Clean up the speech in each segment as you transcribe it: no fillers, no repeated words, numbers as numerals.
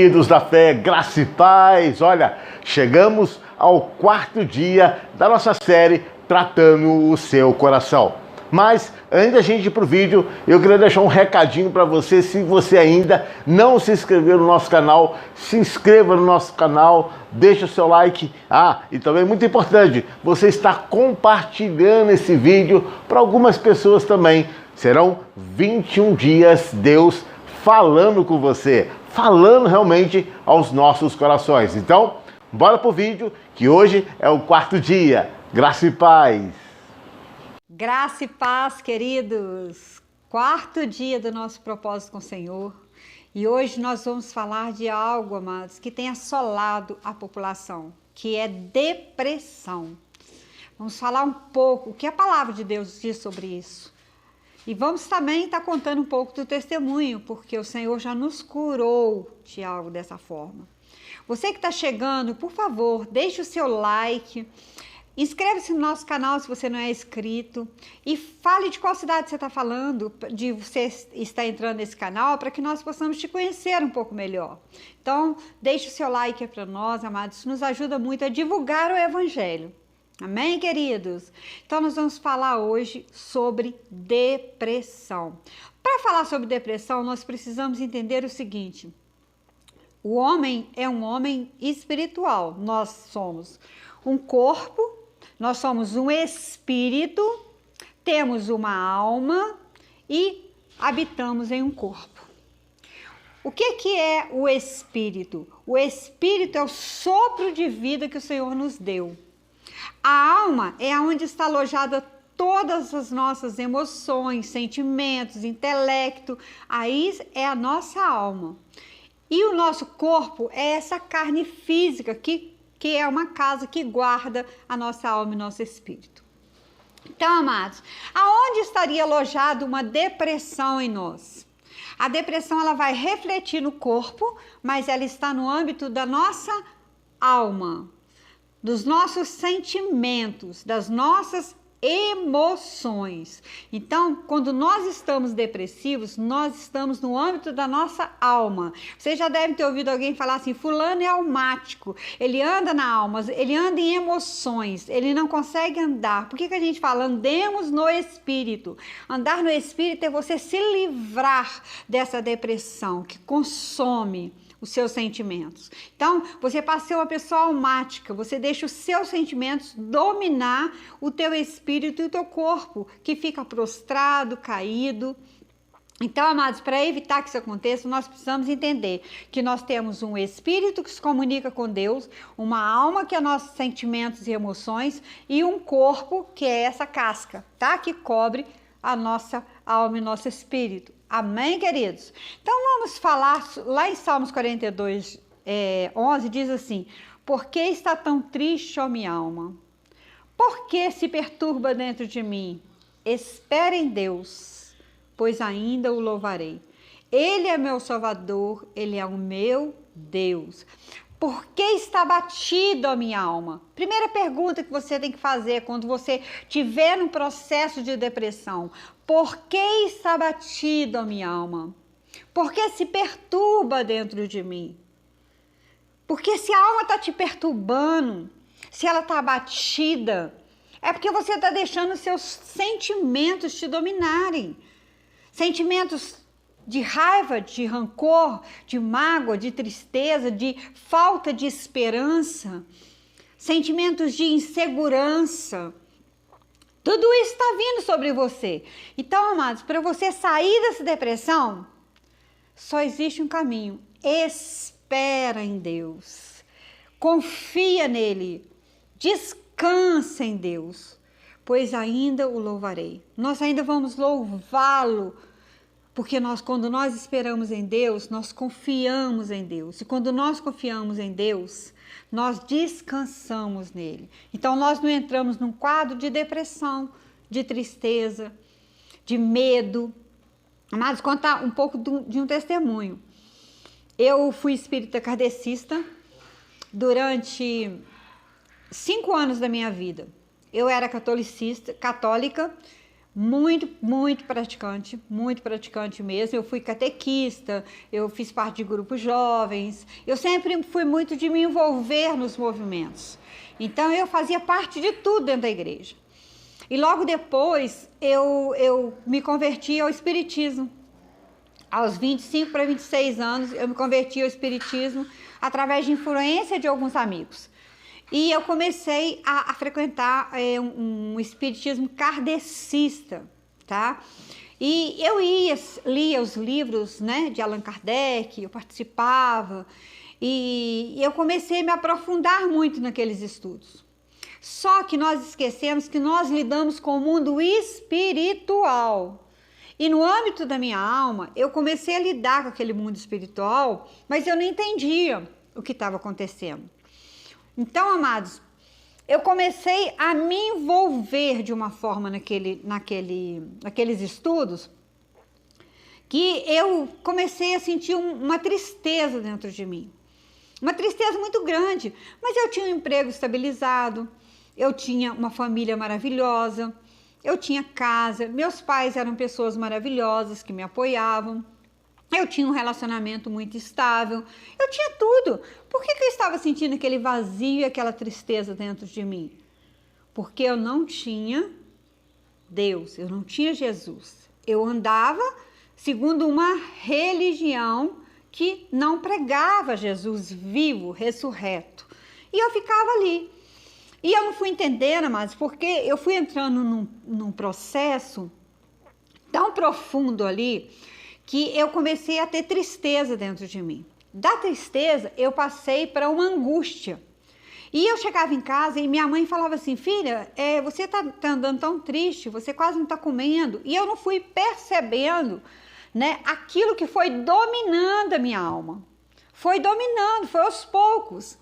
Queridos da fé, graça e paz, olha, chegamos ao 4º dia da nossa série Tratando o Seu Coração. Mas, antes da gente ir para o vídeo, eu queria deixar um recadinho para você. Se você ainda não se inscreveu no nosso canal, se inscreva no nosso canal, deixa o seu like. E também muito importante, você está compartilhando esse vídeo para algumas pessoas também. Serão 21 dias Deus falando com você, falando realmente aos nossos corações. Então, bora pro vídeo, que hoje é o 4º dia. Graça e paz. Graça e paz, queridos. 4º dia do nosso propósito com o Senhor. E hoje nós vamos falar de algo, amados, que tem assolado a população, que é depressão. Vamos falar um pouco o que a palavra de Deus diz sobre isso. E vamos também estar contando um pouco do testemunho, porque o Senhor já nos curou de algo dessa forma. Você que está chegando, por favor, deixe o seu like, inscreva-se no nosso canal se você não é inscrito e fale de qual cidade você está falando, de você estar entrando nesse canal, para que nós possamos te conhecer um pouco melhor. Então, deixe o seu like para nós, amados, isso nos ajuda muito a divulgar o Evangelho. Amém, queridos? Então, nós vamos falar hoje sobre depressão. Para falar sobre depressão, nós precisamos entender o seguinte: o homem é um homem espiritual. Nós somos um corpo, nós somos um espírito, temos uma alma e habitamos em um corpo. O que é o espírito? O espírito é o sopro de vida que o Senhor nos deu. A alma é onde está alojada todas as nossas emoções, sentimentos, intelecto. Aí é a nossa alma. E o nosso corpo é essa carne física que é uma casa que guarda a nossa alma e nosso espírito. Então, amados, aonde estaria alojada uma depressão em nós? A depressão ela vai refletir no corpo, mas ela está no âmbito da nossa alma, dos nossos sentimentos, das nossas emoções. Então, quando nós estamos depressivos, nós estamos no âmbito da nossa alma. Vocês já devem ter ouvido alguém falar assim: fulano é almático, ele anda na alma, ele anda em emoções, ele não consegue andar. Por que a gente fala andemos no espírito? Andar no espírito é você se livrar dessa depressão que consome os seus sentimentos. Então, você passa a ser uma pessoa almática, você deixa os seus sentimentos dominar o teu espírito e o teu corpo, que fica prostrado, caído. Então, amados, para evitar que isso aconteça, nós precisamos entender que nós temos um espírito que se comunica com Deus, uma alma que é nossos sentimentos e emoções e um corpo que é essa casca, tá? Que cobre a nossa alma e nosso espírito. Amém, queridos? Então, vamos falar, lá em Salmos 42, 11, diz assim: por que está tão triste, ó minha alma? Por que se perturba dentro de mim? Espere em Deus, pois ainda o louvarei. Ele é meu Salvador, Ele é o meu Deus. Por que está batido a minha alma? Primeira pergunta que você tem que fazer quando você estiver num processo de depressão: por que está batido a minha alma? Por que se perturba dentro de mim? Porque se a alma está te perturbando, se ela está abatida, é porque você está deixando os seus sentimentos te dominarem. Sentimentos de raiva, de rancor, de mágoa, de tristeza, de falta de esperança, sentimentos de insegurança. Tudo isso está vindo sobre você. Então, amados, para você sair dessa depressão, só existe um caminho: espera em Deus, confia nele, descansa em Deus, pois ainda o louvarei. Nós ainda vamos louvá-lo. Porque quando nós esperamos em Deus, nós confiamos em Deus. E quando nós confiamos em Deus, nós descansamos nele. Então, nós não entramos num quadro de depressão, de tristeza, de medo. Amados, contar um pouco de um testemunho. Eu fui espírita kardecista durante 5 anos da minha vida. Eu era católica, muito praticante mesmo. Eu fui catequista, eu fiz parte de grupos jovens, eu sempre fui muito de me envolver nos movimentos. Então eu fazia parte de tudo dentro da igreja. E logo depois eu me converti ao Espiritismo. Aos 25 para 26 anos eu me converti ao Espiritismo através de influência de alguns amigos. E eu comecei a frequentar um espiritismo kardecista, tá? E eu lia os livros, né, de Allan Kardec, eu participava, e eu comecei a me aprofundar muito naqueles estudos. Só que nós esquecemos que nós lidamos com o mundo espiritual. E no âmbito da minha alma, eu comecei a lidar com aquele mundo espiritual, mas eu não entendia o que estava acontecendo. Então, amados, eu comecei a me envolver de uma forma naqueles estudos, que eu comecei a sentir uma tristeza dentro de mim. Uma tristeza muito grande, mas eu tinha um emprego estabilizado, eu tinha uma família maravilhosa, eu tinha casa, meus pais eram pessoas maravilhosas que me apoiavam. Eu tinha um relacionamento muito estável, eu tinha tudo. Por que eu estava sentindo aquele vazio e aquela tristeza dentro de mim? Porque eu não tinha Deus, eu não tinha Jesus. Eu andava segundo uma religião que não pregava Jesus vivo, ressurreto. E eu ficava ali. E eu não fui entendendo, mas porque eu fui entrando num processo tão profundo ali, que eu comecei a ter tristeza dentro de mim. Da tristeza, eu passei para uma angústia. E eu chegava em casa e minha mãe falava assim, filha, você tá andando tão triste, você quase não está comendo. E eu não fui percebendo, né, aquilo que foi dominando a minha alma. Foi dominando, foi aos poucos.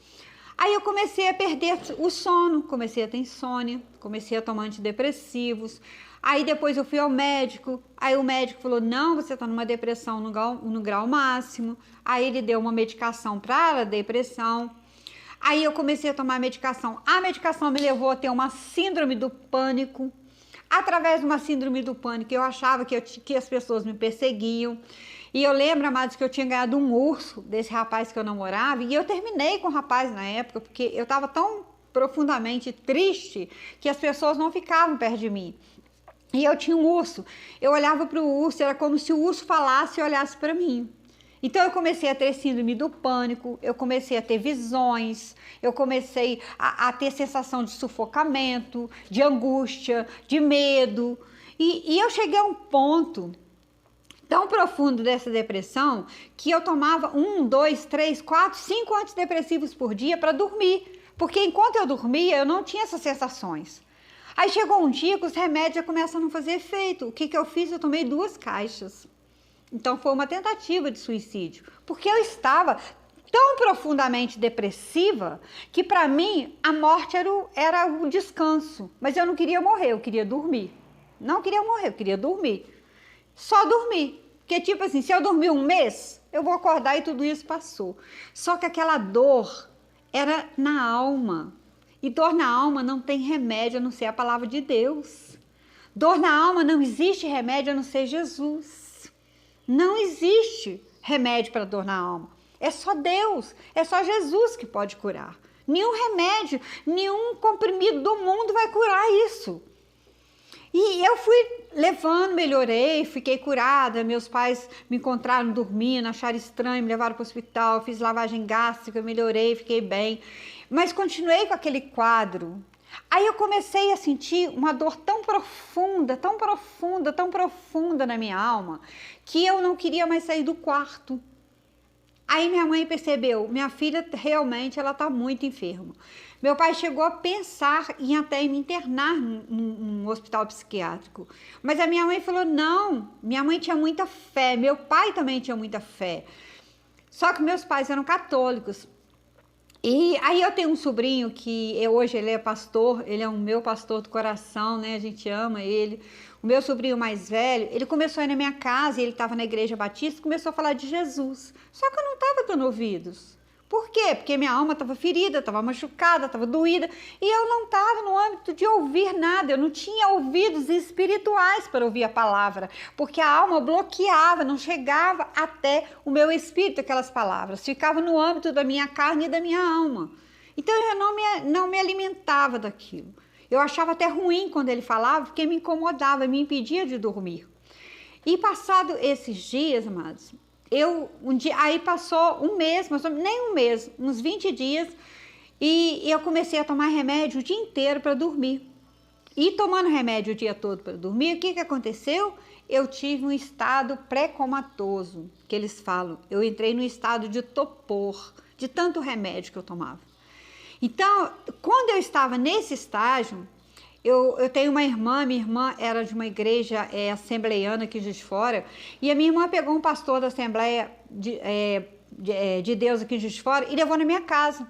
Aí eu comecei a perder o sono, comecei a ter insônia, comecei a tomar antidepressivos. Aí depois eu fui ao médico, aí o médico falou, não, você está numa depressão no grau máximo. Aí ele deu uma medicação para a depressão. Aí eu comecei a tomar medicação. A medicação me levou a ter uma síndrome do pânico. Através de uma síndrome do pânico, eu achava que as pessoas me perseguiam. E eu lembro, amados, que eu tinha ganhado um urso desse rapaz que eu namorava. E eu terminei com o rapaz na época, porque eu estava tão profundamente triste que as pessoas não ficavam perto de mim. E eu tinha um urso, eu olhava para o urso, era como se o urso falasse e olhasse para mim. Então eu comecei a ter síndrome do pânico, eu comecei a ter visões, eu comecei a ter sensação de sufocamento, de angústia, de medo. E eu cheguei a um ponto tão profundo dessa depressão que eu tomava 1, 2, 3, 4, 5 antidepressivos por dia para dormir. Porque enquanto eu dormia, eu não tinha essas sensações. Aí chegou um dia que os remédios já começam a não fazer efeito. O que eu fiz? Eu tomei 2 caixas. Então foi uma tentativa de suicídio. Porque eu estava tão profundamente depressiva que para mim a morte era o descanso. Mas eu não queria morrer, eu queria dormir. Não queria morrer, eu queria dormir. Só dormir. Porque tipo assim, se eu dormir 1 mês, eu vou acordar e tudo isso passou. Só que aquela dor era na alma. E dor na alma não tem remédio a não ser a palavra de Deus. Dor na alma não existe remédio a não ser Jesus. Não existe remédio para dor na alma. É só Deus, é só Jesus que pode curar. Nenhum remédio, nenhum comprimido do mundo vai curar isso. E eu fui levando, melhorei, fiquei curada. Meus pais me encontraram dormindo, acharam estranho, me levaram para o hospital, fiz lavagem gástrica, melhorei, fiquei bem. Mas continuei com aquele quadro. Aí eu comecei a sentir uma dor tão profunda, tão profunda, tão profunda na minha alma, que eu não queria mais sair do quarto. Aí minha mãe percebeu, minha filha realmente ela está muito enferma. Meu pai chegou a pensar em até me internar num hospital psiquiátrico. Mas a minha mãe falou, não, minha mãe tinha muita fé, meu pai também tinha muita fé. Só que meus pais eram católicos. E aí eu tenho um sobrinho que hoje ele é pastor, ele é o meu pastor do coração, né? A gente ama ele. O meu sobrinho mais velho, ele começou a ir na minha casa, ele estava na igreja batista, começou a falar de Jesus. Só que eu não estava dando ouvidos, Por quê? Porque minha alma estava ferida, estava machucada, estava doída, e eu não estava no âmbito de ouvir nada, eu não tinha ouvidos espirituais para ouvir a palavra, porque a alma bloqueava, não chegava até o meu espírito aquelas palavras, ficava no âmbito da minha carne e da minha alma. Então eu não me alimentava daquilo. Eu achava até ruim quando ele falava, porque me incomodava, me impedia de dormir. E passado esses dias, amados, aí passou um mês, mas nem um mês, uns 20 dias, e eu comecei a tomar remédio o dia inteiro para dormir. E tomando remédio o dia todo para dormir, o que aconteceu? Eu tive um estado pré-comatoso, que eles falam. Eu entrei no estado de torpor, de tanto remédio que eu tomava. Então, quando eu estava nesse estágio, eu tenho uma irmã, minha irmã era de uma igreja assembleiana aqui de Fora, e a minha irmã pegou um pastor da Assembleia de Deus aqui de Fora e levou na minha casa.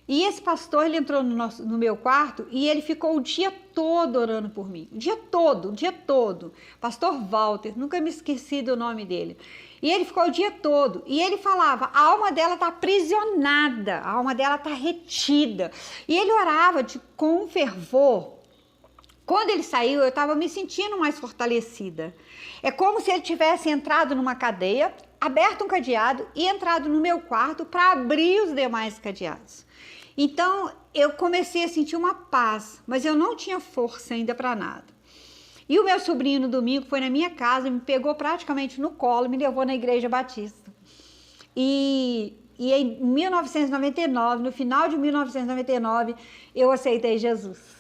E esse pastor, ele entrou no meu quarto e ele ficou o dia todo orando por mim. O dia todo. Pastor Walter, nunca me esqueci do nome dele. E ele ficou o dia todo. E ele falava, a alma dela está aprisionada, a alma dela está retida. E ele orava com fervor. Quando ele saiu, eu estava me sentindo mais fortalecida. É como se ele tivesse entrado numa cadeia, aberto um cadeado e entrado no meu quarto para abrir os demais cadeados. Então, eu comecei a sentir uma paz, mas eu não tinha força ainda para nada. E o meu sobrinho, no domingo, foi na minha casa, me pegou praticamente no colo e me levou na Igreja Batista. E em 1999, no final de 1999, eu aceitei Jesus.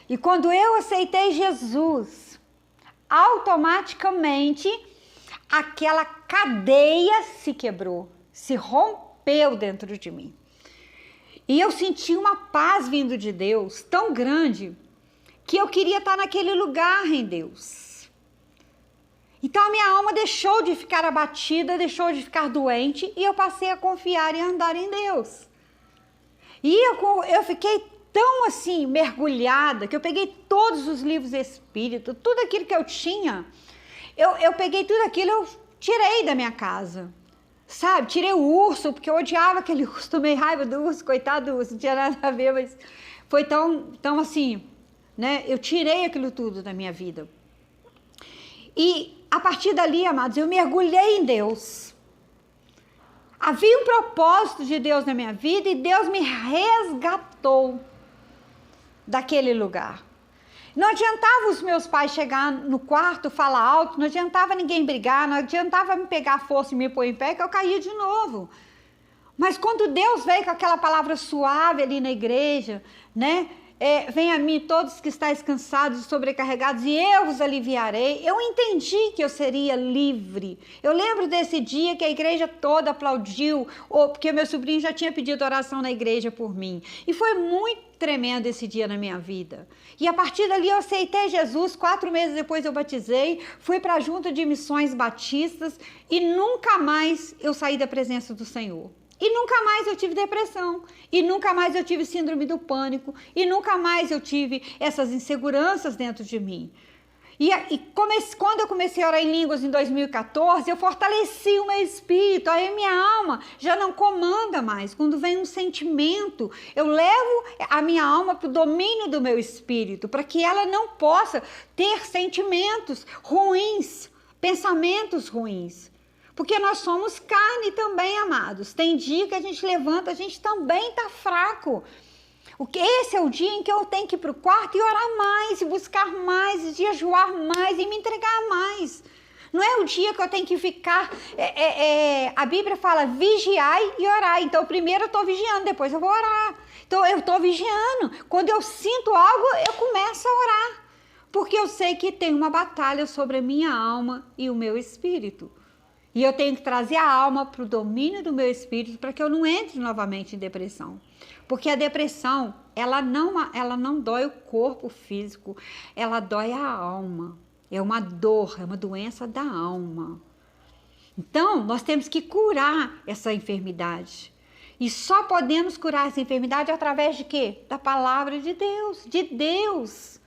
E quando eu aceitei Jesus, automaticamente aquela cadeia se quebrou, se rompeu dentro de mim. E eu senti uma paz vindo de Deus tão grande que eu queria estar naquele lugar em Deus. Então a minha alma deixou de ficar abatida, deixou de ficar doente e eu passei a confiar e a andar em Deus. E eu fiquei tão assim mergulhada que eu peguei todos os livros espíritos, tudo aquilo que eu tinha, eu peguei tudo aquilo, eu tirei da minha casa, sabe? Tirei o urso, porque eu odiava aquele urso, tomei raiva do urso, coitado do urso, não tinha nada a ver, mas foi tão assim, né? Eu tirei aquilo tudo da minha vida. E a partir dali, amados, eu mergulhei em Deus. Havia um propósito de Deus na minha vida e Deus me resgatou daquele lugar. Não adiantava os meus pais chegar no quarto, falar alto, não adiantava ninguém brigar, não adiantava me pegar a força e me pôr em pé, que eu caía de novo. Mas quando Deus veio com aquela palavra suave ali na igreja, né? Vem a mim todos que estáis cansados e sobrecarregados e eu vos aliviarei. Eu entendi que eu seria livre. Eu lembro desse dia que a igreja toda aplaudiu, porque meu sobrinho já tinha pedido oração na igreja por mim. E foi muito tremendo esse dia na minha vida. E a partir dali eu aceitei Jesus, 4 meses depois eu batizei, fui para a junta de missões batistas e nunca mais eu saí da presença do Senhor. E nunca mais eu tive depressão, e nunca mais eu tive síndrome do pânico, e nunca mais eu tive essas inseguranças dentro de mim. Quando eu comecei a orar em línguas em 2014, eu fortaleci o meu espírito, aí minha alma já não comanda mais. Quando vem um sentimento, eu levo a minha alma para o domínio do meu espírito, para que ela não possa ter sentimentos ruins, pensamentos ruins. Porque nós somos carne também, amados. Tem dia que a gente levanta, a gente também está fraco. Esse é o dia em que eu tenho que ir para o quarto e orar mais, e buscar mais, e jejuar mais, e me entregar mais. Não é o dia que eu tenho que ficar... a Bíblia fala vigiai e orar. Então, primeiro eu estou vigiando, depois eu vou orar. Então, eu estou vigiando. Quando eu sinto algo, eu começo a orar. Porque eu sei que tem uma batalha sobre a minha alma e o meu espírito. E eu tenho que trazer a alma para o domínio do meu espírito para que eu não entre novamente em depressão. Porque a depressão, ela não dói o corpo físico, ela dói a alma. É uma dor, é uma doença da alma. Então, nós temos que curar essa enfermidade. E só podemos curar essa enfermidade através de quê? Da palavra de Deus, de Deus.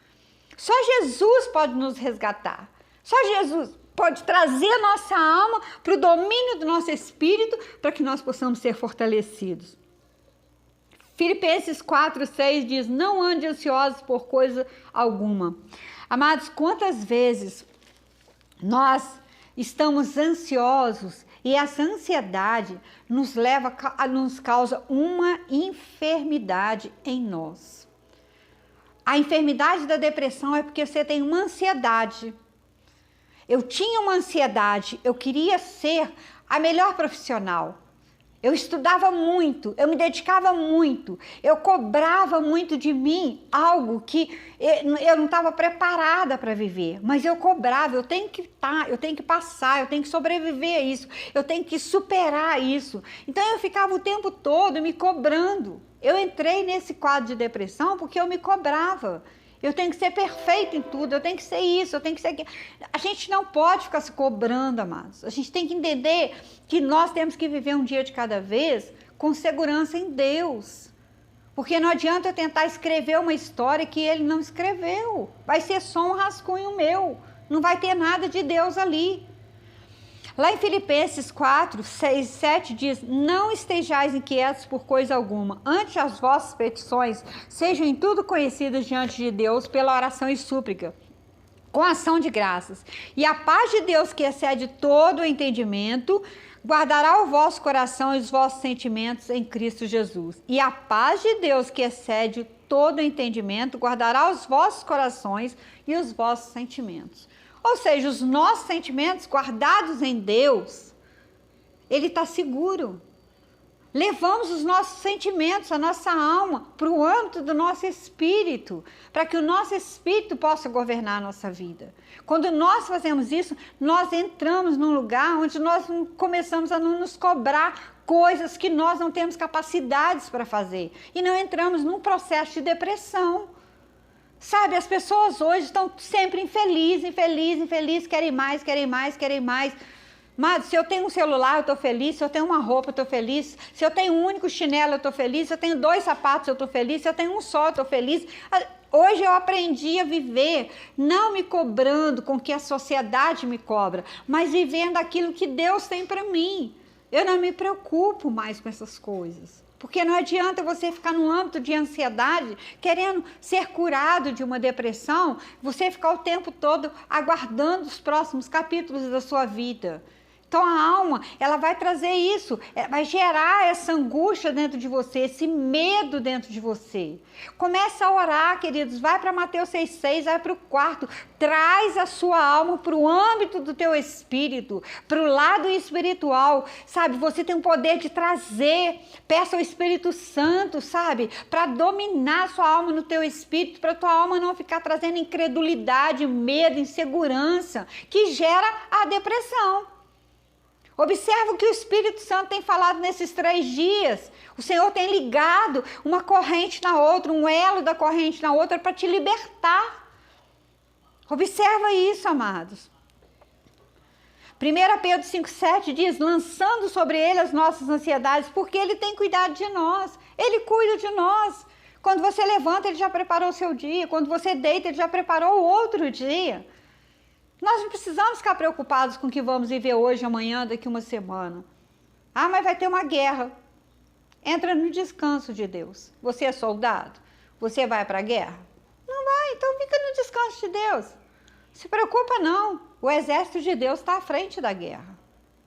Só Jesus pode nos resgatar. Só Jesus. pode trazer a nossa alma para o domínio do nosso espírito, para que nós possamos ser fortalecidos. Filipenses 4:6 diz: não ande ansiosos por coisa alguma. Amados, quantas vezes nós estamos ansiosos e essa ansiedade nos causa uma enfermidade em nós. A enfermidade da depressão é porque você tem uma ansiedade. Eu tinha uma ansiedade, eu queria ser a melhor profissional. Eu estudava muito, eu me dedicava muito, eu cobrava muito de mim algo que eu não estava preparada para viver, mas eu cobrava, eu tenho que passar, eu tenho que sobreviver a isso, eu tenho que superar isso. Então eu ficava o tempo todo me cobrando. Eu entrei nesse quadro de depressão porque eu me cobrava. Eu tenho que ser perfeito em tudo, eu tenho que ser isso, eu tenho que ser aquilo. A gente não pode ficar se cobrando, amados. A gente tem que entender que nós temos que viver um dia de cada vez com segurança em Deus. Porque não adianta eu tentar escrever uma história que Ele não escreveu. Vai ser só um rascunho meu. Não vai ter nada de Deus ali. Lá em Filipenses 4:6-7 diz: não estejais inquietos por coisa alguma, antes as vossas petições sejam em tudo conhecidas diante de Deus pela oração e súplica, com ação de graças. E a paz de Deus, que excede todo o entendimento, guardará o vosso coração e os vossos sentimentos em Cristo Jesus. E a paz de Deus, que excede todo o entendimento, guardará os vossos corações e os vossos sentimentos. Ou seja, os nossos sentimentos guardados em Deus, Ele está seguro. Levamos os nossos sentimentos, a nossa alma, para o âmbito do nosso espírito, para que o nosso espírito possa governar a nossa vida. Quando nós fazemos isso, nós entramos num lugar onde nós começamos a não nos cobrar coisas que nós não temos capacidades para fazer. E não entramos num processo de depressão. Sabe, as pessoas hoje estão sempre infelizes, querem mais. Mas se eu tenho um celular, eu estou feliz. Se eu tenho uma roupa, eu estou feliz. Se eu tenho um único chinelo, eu estou feliz. Se eu tenho 2 sapatos, eu estou feliz. Se eu tenho um só, eu estou feliz. Hoje eu aprendi a viver, não me cobrando com o que a sociedade me cobra, mas vivendo aquilo que Deus tem para mim. Eu não me preocupo mais com essas coisas. Porque não adianta você ficar num âmbito de ansiedade, querendo ser curado de uma depressão, você ficar o tempo todo aguardando os próximos capítulos da sua vida. Então a alma, ela vai trazer isso, vai gerar essa angústia dentro de você, esse medo dentro de você. Começa a orar, queridos, vai para Mateus 6,6, vai para o quarto, traz a sua alma para o âmbito do teu espírito, para o lado espiritual, sabe? Você tem o poder de trazer, peça ao Espírito Santo, sabe? Para dominar a sua alma no teu espírito, para a tua alma não ficar trazendo incredulidade, medo, insegurança, que gera a depressão. Observa o que o Espírito Santo tem falado nesses 3 dias. O Senhor tem ligado uma corrente na outra, um elo da corrente na outra para te libertar. Observa isso, amados. 1 Pedro 5,7 diz: lançando sobre Ele as nossas ansiedades, porque Ele tem cuidado de nós. Ele cuida de nós. Quando você levanta, Ele já preparou o seu dia. Quando você deita, Ele já preparou o outro dia. Nós não precisamos ficar preocupados com o que vamos viver hoje, amanhã, daqui uma semana. Ah, mas vai ter uma guerra. Entra no descanso de Deus. Você é soldado? Você vai para a guerra? Não vai, então fica no descanso de Deus. Se preocupa não. O exército de Deus está à frente da guerra.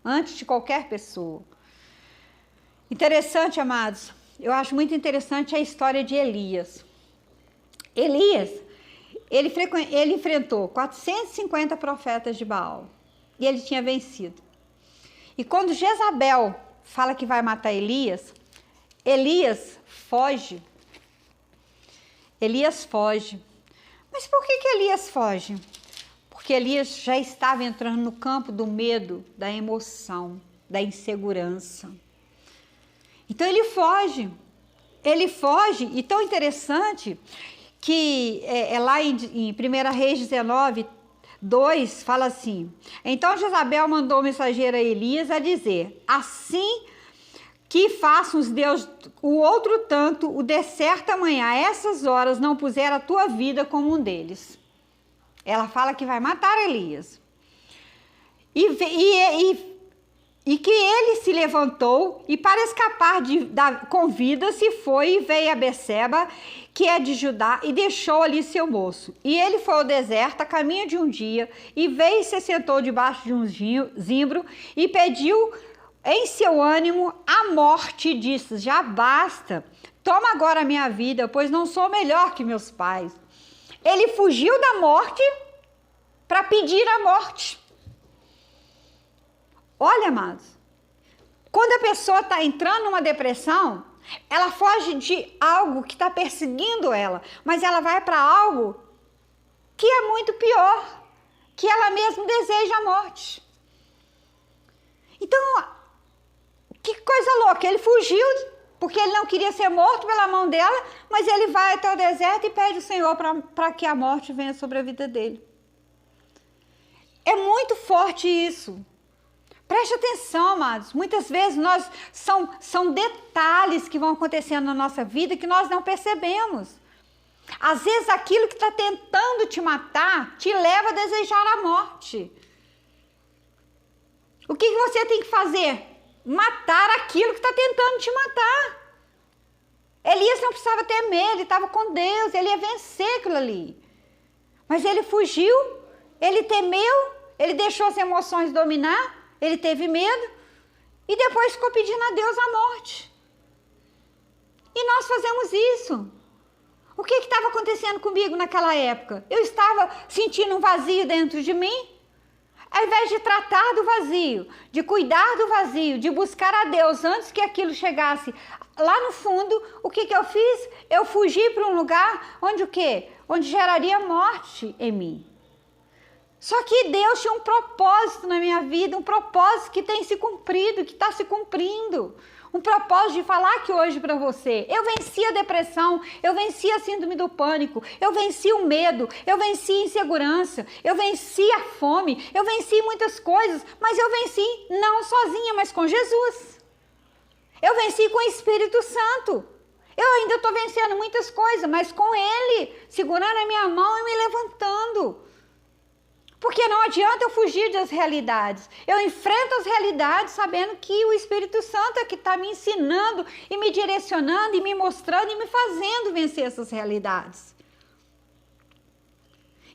Antes de qualquer pessoa. Interessante, amados. Eu acho muito interessante a história de Elias. Elias, ele enfrentou 450 profetas de Baal e ele tinha vencido. E quando Jezabel fala que vai matar Elias, Elias foge. Elias foge. Mas por que Elias foge? Porque Elias já estava entrando no campo do medo, da emoção, da insegurança. Então ele foge. Ele foge, e tão interessante que lá em 1 Reis 19:2 fala assim: então Jezabel mandou o mensageiro a Elias a dizer: assim que façam os deuses o outro tanto, o de certa manhã, a essas horas, não puser a tua vida como um deles. Ela fala que vai matar Elias. e que ele se levantou e para escapar com vida se foi e veio a Berseba, que é de Judá, e deixou ali seu moço. E ele foi ao deserto a caminho de um dia e veio e se sentou debaixo de um zimbro e pediu em seu ânimo a morte e disse: já basta, toma agora a minha vida, pois não sou melhor que meus pais. Ele fugiu da morte para pedir a morte. Olha, amados, quando a pessoa está entrando numa depressão, ela foge de algo que está perseguindo ela, mas ela vai para algo que é muito pior, que ela mesma deseja a morte. Então, que coisa louca, ele fugiu porque ele não queria ser morto pela mão dela, mas ele vai até o deserto e pede ao Senhor para que a morte venha sobre a vida dele. É muito forte isso. Preste atenção, amados. Muitas vezes são detalhes que vão acontecendo na nossa vida que nós não percebemos. Às vezes aquilo que está tentando te matar te leva a desejar a morte. O que você tem que fazer? Matar aquilo que está tentando te matar. Elias não precisava temer, ele estava com Deus, ele ia vencer aquilo ali. Mas ele fugiu, ele temeu, ele deixou as emoções dominar, ele teve medo e depois ficou pedindo a Deus a morte. E nós fazemos isso. O que estava acontecendo comigo naquela época? Eu estava sentindo um vazio dentro de mim. Ao invés de tratar do vazio, de cuidar do vazio, de buscar a Deus antes que aquilo chegasse lá no fundo, o que eu fiz? Eu fugi para um lugar onde o quê? Onde geraria morte em mim. Só que Deus tinha um propósito na minha vida, um propósito que tem se cumprido, que está se cumprindo. Um propósito de falar aqui hoje para você. Eu venci a depressão, eu venci a síndrome do pânico, eu venci o medo, eu venci a insegurança, eu venci a fome, eu venci muitas coisas, mas eu venci não sozinha, mas com Jesus. Eu venci com o Espírito Santo. Eu ainda estou vencendo muitas coisas, mas com Ele, segurando a minha mão e me levantando. Porque não adianta eu fugir das realidades. Eu enfrento as realidades sabendo que o Espírito Santo é que está me ensinando e me direcionando e me mostrando e me fazendo vencer essas realidades.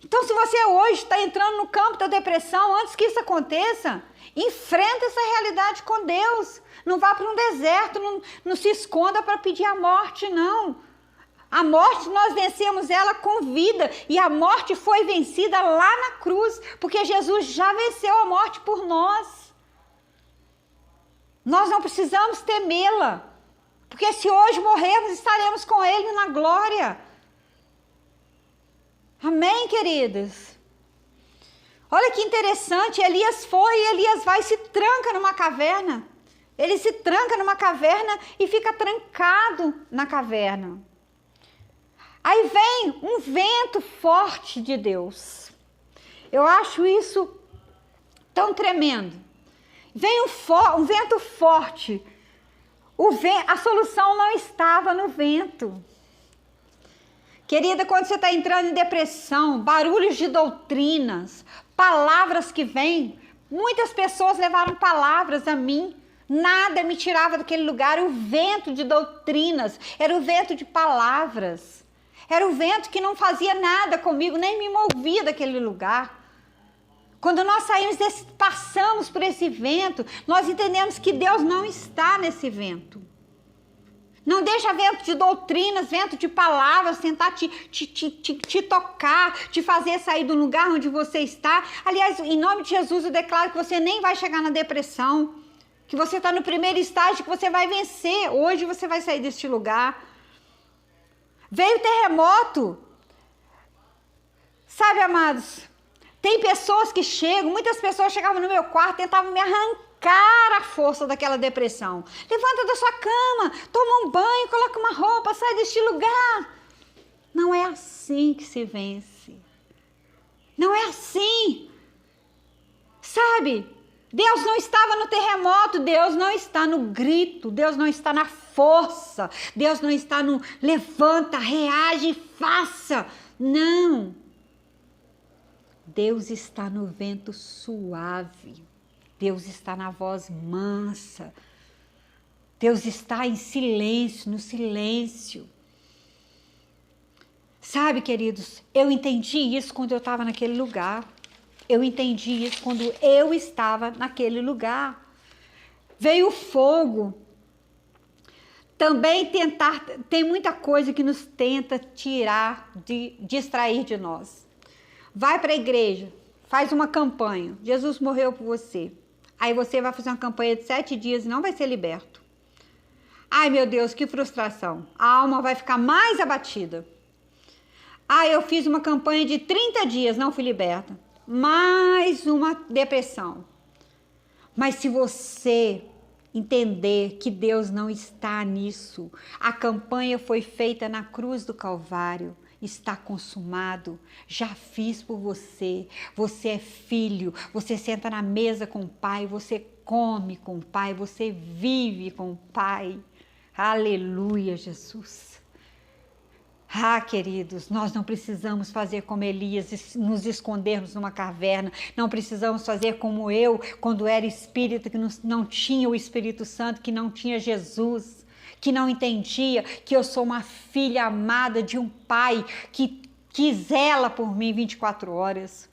Então, se você hoje está entrando no campo da depressão, antes que isso aconteça, enfrenta essa realidade com Deus. Não vá para um deserto, não se esconda para pedir a morte, não. A morte, nós vencemos ela com vida, e a morte foi vencida lá na cruz, porque Jesus já venceu a morte por nós. Nós não precisamos temê-la, porque se hoje morrermos, estaremos com Ele na glória. Amém, queridos? Olha que interessante, Elias vai e se tranca numa caverna. Ele se tranca numa caverna e fica trancado na caverna. Aí vem um vento forte de Deus. Eu acho isso tão tremendo. Vem um vento forte. A solução não estava no vento. Querida, quando você está entrando em depressão, barulhos de doutrinas, palavras que vêm, muitas pessoas levaram palavras a mim. Nada me tirava daquele lugar. O vento de doutrinas, era o vento de palavras. Era o vento que não fazia nada comigo, nem me movia daquele lugar. Quando nós passamos por esse vento, nós entendemos que Deus não está nesse vento. Não deixa vento de doutrinas, vento de palavras tentar te tocar, te fazer sair do lugar onde você está. Aliás, em nome de Jesus, eu declaro que você nem vai chegar na depressão, que você está no primeiro estágio, que você vai vencer. Hoje você vai sair deste lugar. Veio terremoto. Sabe, amados, tem pessoas que chegam, muitas pessoas chegavam no meu quarto, tentavam me arrancar a força daquela depressão. Levanta da sua cama, toma um banho, coloca uma roupa, sai deste lugar. Não é assim que se vence. Não é assim. Sabe, Deus não estava no terremoto, Deus não está no grito, Deus não está na força, Deus não está no levanta, reage, faça. Não. Deus está no vento suave. Deus está na voz mansa. Deus está em silêncio, no silêncio. Sabe, queridos, eu entendi isso quando eu estava naquele lugar. Eu entendi isso quando eu estava naquele lugar. Veio o fogo. Também tem muita coisa que nos tenta tirar, distrair de nós. Vai para a igreja, faz uma campanha. Jesus morreu por você. Aí você vai fazer uma campanha de 7 dias e não vai ser liberto. Ai, meu Deus, que frustração. A alma vai ficar mais abatida. Ah, eu fiz uma campanha de 30 dias, não fui liberta. Mais uma depressão. Mas se você entender que Deus não está nisso, a campanha foi feita na cruz do Calvário, está consumado, já fiz por você, você é filho, você senta na mesa com o Pai, você come com o Pai, você vive com o Pai. Aleluia, Jesus. Ah, queridos, nós não precisamos fazer como Elias, nos escondermos numa caverna, não precisamos fazer como eu, quando era espírita, que não tinha o Espírito Santo, que não tinha Jesus, que não entendia que eu sou uma filha amada de um Pai que zela por mim 24 horas.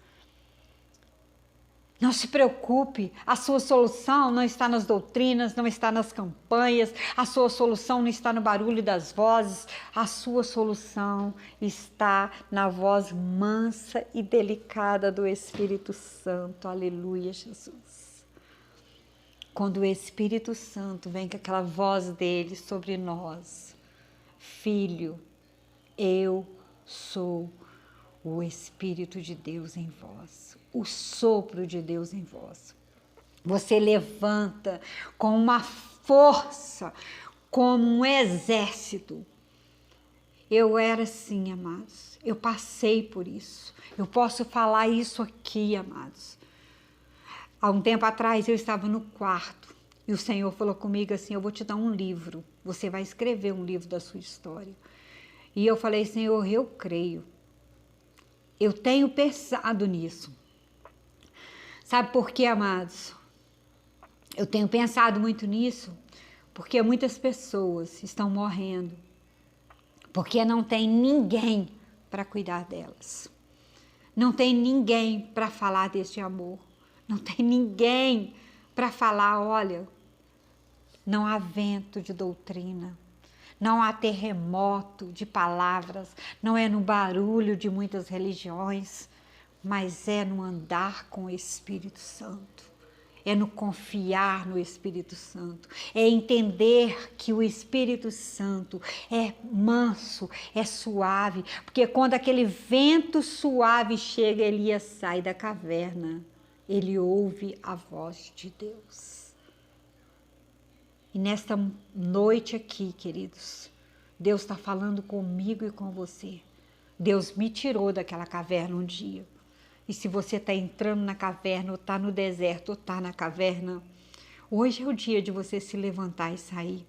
Não se preocupe, a sua solução não está nas doutrinas, não está nas campanhas, a sua solução não está no barulho das vozes, a sua solução está na voz mansa e delicada do Espírito Santo. Aleluia, Jesus. Quando o Espírito Santo vem com aquela voz dele sobre nós, filho, eu sou o Espírito de Deus em vós, o sopro de Deus em vós. Você levanta com uma força, como um exército. Eu era assim, amados. Eu passei por isso. Eu posso falar isso aqui, amados. Há um tempo atrás eu estava no quarto e o Senhor falou comigo assim: eu vou te dar um livro. Você vai escrever um livro da sua história. E eu falei: Senhor, eu creio. Eu tenho pensado nisso. Sabe por quê, amados? Eu tenho pensado muito nisso porque muitas pessoas estão morrendo porque não tem ninguém para cuidar delas. Não tem ninguém para falar deste amor. Não tem ninguém para falar, olha, não há vento de doutrina. Não há terremoto de palavras, não é no barulho de muitas religiões, mas é no andar com o Espírito Santo, é no confiar no Espírito Santo, é entender que o Espírito Santo é manso, é suave, porque quando aquele vento suave chega, Elias sai da caverna, ele ouve a voz de Deus. E nesta noite aqui, queridos, Deus está falando comigo e com você. Deus me tirou daquela caverna um dia. E se você está entrando na caverna, ou está no deserto, ou está na caverna, hoje é o dia de você se levantar e sair.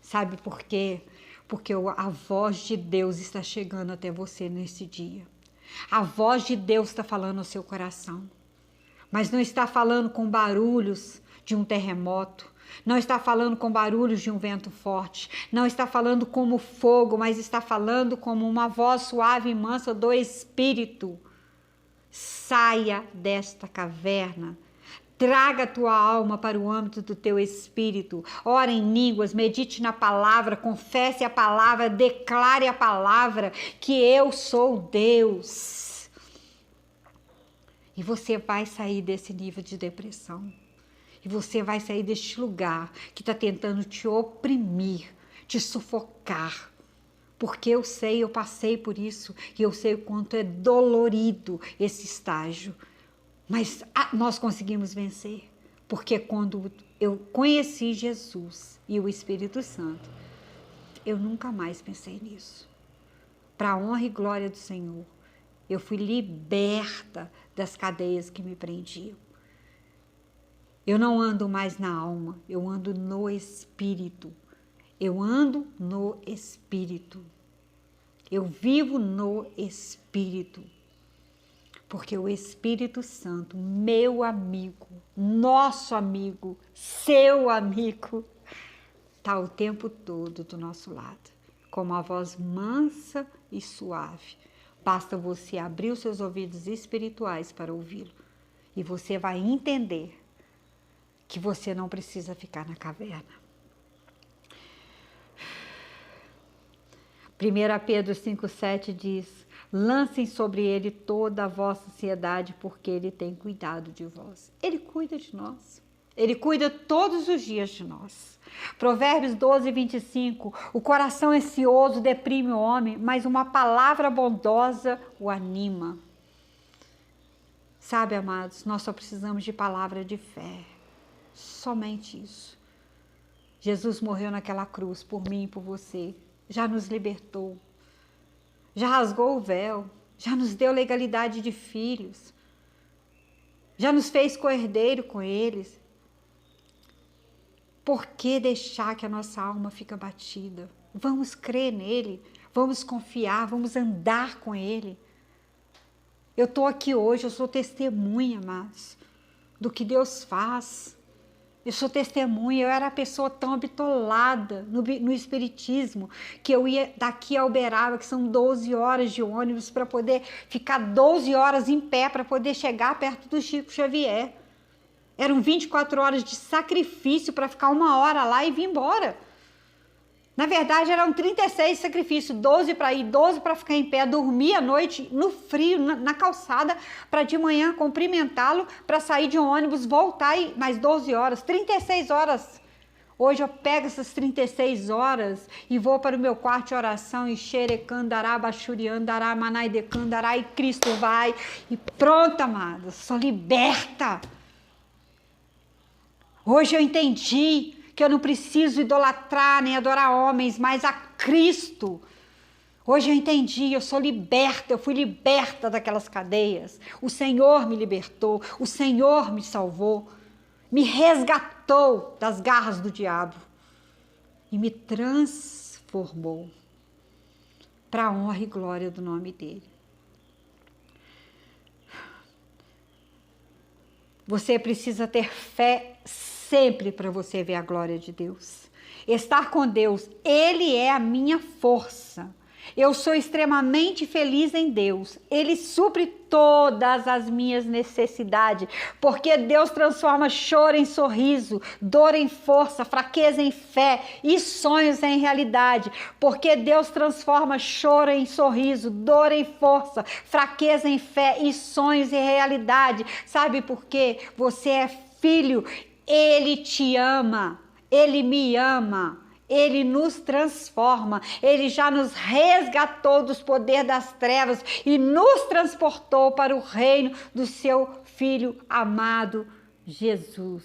Sabe por quê? Porque a voz de Deus está chegando até você nesse dia. A voz de Deus está falando ao seu coração. Mas não está falando com barulhos de um terremoto. Não está falando com barulhos de um vento forte, não está falando como fogo, mas está falando como uma voz suave e mansa do Espírito. Saia desta caverna, traga a tua alma para o âmbito do teu espírito, ora em línguas, medite na palavra, confesse a palavra, declare a palavra, que eu sou Deus. E você vai sair desse nível de depressão. E você vai sair deste lugar que está tentando te oprimir, te sufocar. Porque eu sei, eu passei por isso e eu sei o quanto é dolorido esse estágio. Mas nós conseguimos vencer. Porque quando eu conheci Jesus e o Espírito Santo, eu nunca mais pensei nisso. Para a honra e glória do Senhor, eu fui liberta das cadeias que me prendiam. Eu não ando mais na alma, eu ando no Espírito. Eu ando no Espírito. Eu vivo no Espírito. Porque o Espírito Santo, meu amigo, nosso amigo, seu amigo, está o tempo todo do nosso lado, com uma voz mansa e suave. Basta você abrir os seus ouvidos espirituais para ouvi-lo e você vai entender que você não precisa ficar na caverna. 1 Pedro 5,7 diz: lancem sobre ele toda a vossa ansiedade, porque ele tem cuidado de vós. Ele cuida de nós. Ele cuida todos os dias de nós. Provérbios 12:25, o coração ansioso deprime o homem, mas uma palavra bondosa o anima. Sabe, amados, nós só precisamos de palavra de fé. Somente isso. Jesus morreu naquela cruz por mim e por você. Já nos libertou. Já rasgou o véu. Já nos deu legalidade de filhos. Já nos fez co-herdeiro com eles. Por que deixar que a nossa alma fique abatida? Vamos crer nele, vamos confiar, vamos andar com ele. Eu estou aqui hoje, eu sou testemunha, amados, do que Deus faz. Eu sou testemunha, eu era a pessoa tão bitolada no espiritismo, que eu ia daqui a Uberaba, que são 12 horas de ônibus, para poder ficar 12 horas em pé, para poder chegar perto do Chico Xavier. Eram 24 horas de sacrifício para ficar 1 hora lá e vir embora. Na verdade, eram 36 sacrifícios, 12 para ir, 12 para ficar em pé, dormir à noite no frio, na calçada, para de manhã cumprimentá-lo, para sair de um ônibus, voltar e mais 12 horas, 36 horas. Hoje eu pego essas 36 horas e vou para o meu quarto de oração e xerecandará, bachuriandará, manaidecandará, e Cristo vai. E pronto, amados, sou liberta. Hoje eu entendi que eu não preciso idolatrar nem adorar homens, mas a Cristo. Hoje eu entendi, eu sou liberta, eu fui liberta daquelas cadeias. O Senhor me libertou, o Senhor me salvou, me resgatou das garras do diabo e me transformou para a honra e glória do nome dele. Você precisa ter fé sempre para você ver a glória de Deus. Estar com Deus, Ele é a minha força. Eu sou extremamente feliz em Deus. Ele supre todas as minhas necessidades, porque Deus transforma choro em sorriso, dor em força, fraqueza em fé e sonhos em realidade, porque Deus transforma choro em sorriso, dor em força, fraqueza em fé e sonhos em realidade. Sabe por quê? Você é filho, Ele te ama, Ele me ama. Ele nos transforma, Ele já nos resgatou dos poderes das trevas e nos transportou para o reino do seu Filho amado, Jesus.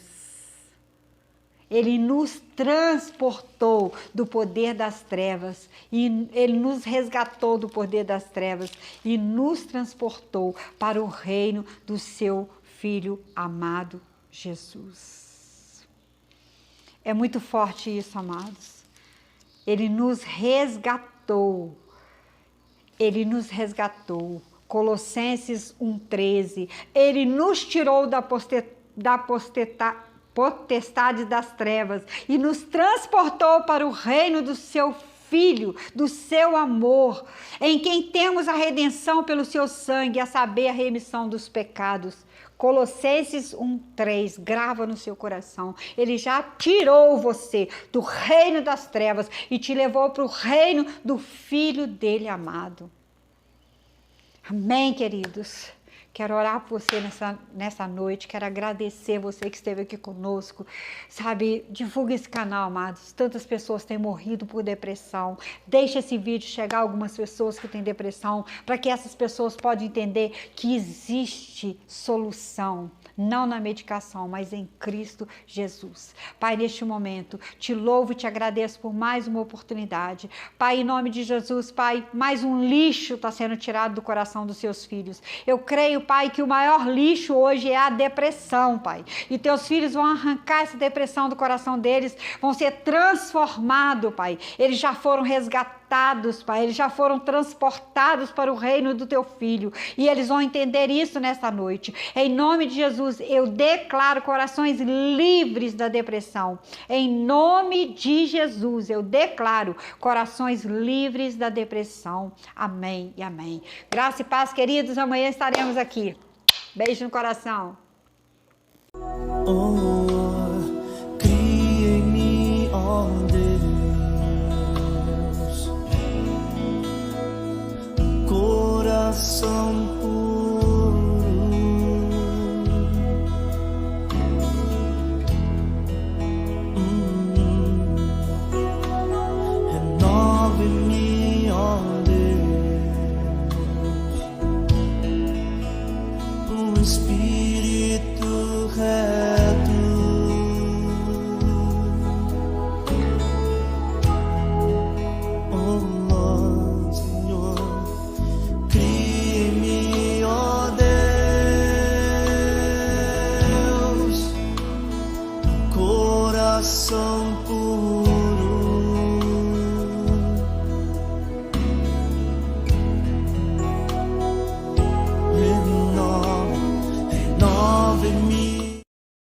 Ele nos transportou do poder das trevas e Ele nos resgatou do poder das trevas e nos transportou para o reino do seu Filho amado, Jesus. É muito forte isso, amados. Ele nos resgatou. Ele nos resgatou. Colossenses 1,13. Ele nos tirou da potestade das trevas e nos transportou para o reino do seu Filho, do seu amor, em quem temos a redenção pelo seu sangue, a saber, a remissão dos pecados. Colossenses 1,3, grava no seu coração. Ele já tirou você do reino das trevas e te levou para o reino do Filho dele amado. Amém, queridos? Quero orar por você nessa noite, quero agradecer você que esteve aqui conosco, sabe, divulga esse canal, amados, tantas pessoas têm morrido por depressão, deixa esse vídeo chegar a algumas pessoas que têm depressão, para que essas pessoas possam entender que existe solução, não na medicação, mas em Cristo Jesus. Pai, neste momento, te louvo e te agradeço por mais uma oportunidade. Pai, em nome de Jesus, Pai, mais um lixo está sendo tirado do coração dos seus filhos. Eu creio, Pai, que o maior lixo hoje é a depressão, Pai. E teus filhos vão arrancar essa depressão do coração deles, vão ser transformados, Pai. Eles já foram resgatados resgatados, Pai, eles já foram transportados para o reino do teu Filho, e eles vão entender isso nessa noite. Em nome de Jesus, eu declaro corações livres da depressão. Em nome de Jesus, eu declaro corações livres da depressão. Amém e amém. Graça e paz, queridos, amanhã estaremos aqui. Beijo no coração. Oh, cria em mim, ó Deus, coração puro, renova em mim, ó Deus, um espírito reto. Oh Lord, Senhor, cria em mim, ó Deus, coração puro.